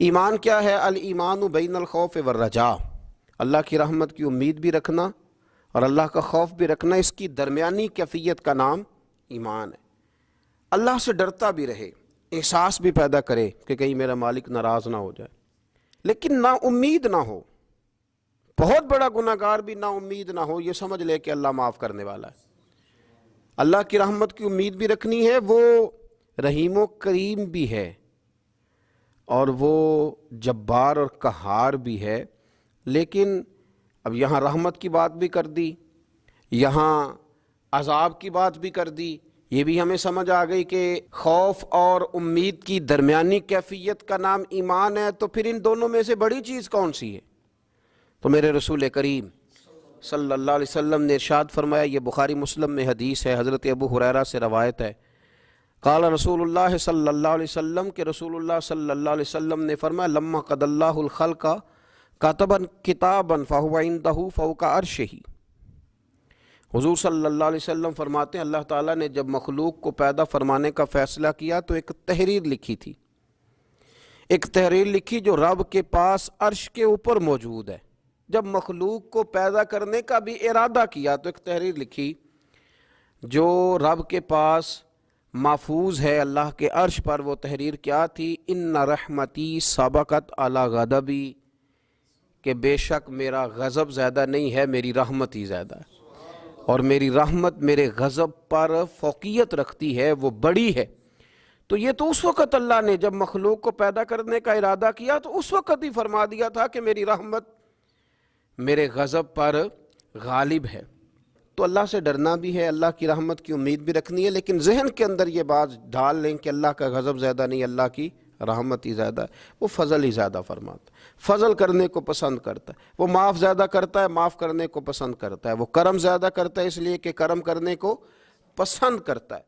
ایمان کیا ہے؟ الایمان بین الخوف والرجاء، اللہ کی رحمت کی امید بھی رکھنا اور اللہ کا خوف بھی رکھنا، اس کی درمیانی کیفیت کا نام ایمان ہے۔ اللہ سے ڈرتا بھی رہے، احساس بھی پیدا کرے کہ کہیں میرا مالک ناراض نہ ہو جائے، لیکن نا امید نہ ہو، بہت بڑا گناہ گار بھی نا امید نہ ہو، یہ سمجھ لے کہ اللہ معاف کرنے والا ہے۔ اللہ کی رحمت کی امید بھی رکھنی ہے، وہ رحیم و کریم بھی ہے اور وہ جبار اور قہار بھی ہے، لیکن اب یہاں رحمت کی بات بھی کر دی، یہاں عذاب کی بات بھی کر دی، یہ بھی ہمیں سمجھ آ گئی کہ خوف اور امید کی درمیانی کیفیت کا نام ایمان ہے، تو پھر ان دونوں میں سے بڑی چیز کون سی ہے؟ تو میرے رسول کریم صلی اللہ علیہ وسلم نے ارشاد فرمایا، یہ بخاری مسلم میں حدیث ہے، حضرت ابو ہریرہ سے روایت ہے، قال رسول اللہ صلی اللہ علیہ وسلم کہ رسول اللہ صلی اللہ علیہ وسلم نے فرمایا، لما قضى اللہ الخلق کاتبا کتابا فہو عندہ فوق عرشہ۔ حضور صلی اللہ علیہ وسلم فرماتے ہیں اللہ تعالیٰ نے جب مخلوق کو پیدا فرمانے کا فیصلہ کیا تو ایک تحریر لکھی تھی، ایک تحریر لکھی جو رب کے پاس عرش کے اوپر موجود ہے۔ جب مخلوق کو پیدا کرنے کا بھی ارادہ کیا تو ایک تحریر لکھی جو رب کے پاس محفوظ ہے اللہ کے عرش پر۔ وہ تحریر کیا تھی؟ ان رحمتی سبقت علی غضبی، کہ بے شک میرا غضب زیادہ نہیں ہے، میری رحمت ہی زیادہ ہے، اور میری رحمت میرے غضب پر فوقیت رکھتی ہے، وہ بڑی ہے۔ تو یہ تو اس وقت اللہ نے جب مخلوق کو پیدا کرنے کا ارادہ کیا تو اس وقت ہی فرما دیا تھا کہ میری رحمت میرے غضب پر غالب ہے۔ تو اللہ سے ڈرنا بھی ہے، اللہ کی رحمت کی امید بھی رکھنی ہے، لیکن ذہن کے اندر یہ بات ڈال لیں کہ اللہ کا غضب زیادہ نہیں، اللہ کی رحمت ہی زیادہ ہے، وہ فضل ہی زیادہ فرماتا ہے، فضل کرنے کو پسند کرتا ہے، وہ معاف زیادہ کرتا ہے، معاف کرنے کو پسند کرتا ہے، وہ کرم زیادہ کرتا ہے اس لیے کہ کرم کرنے کو پسند کرتا ہے۔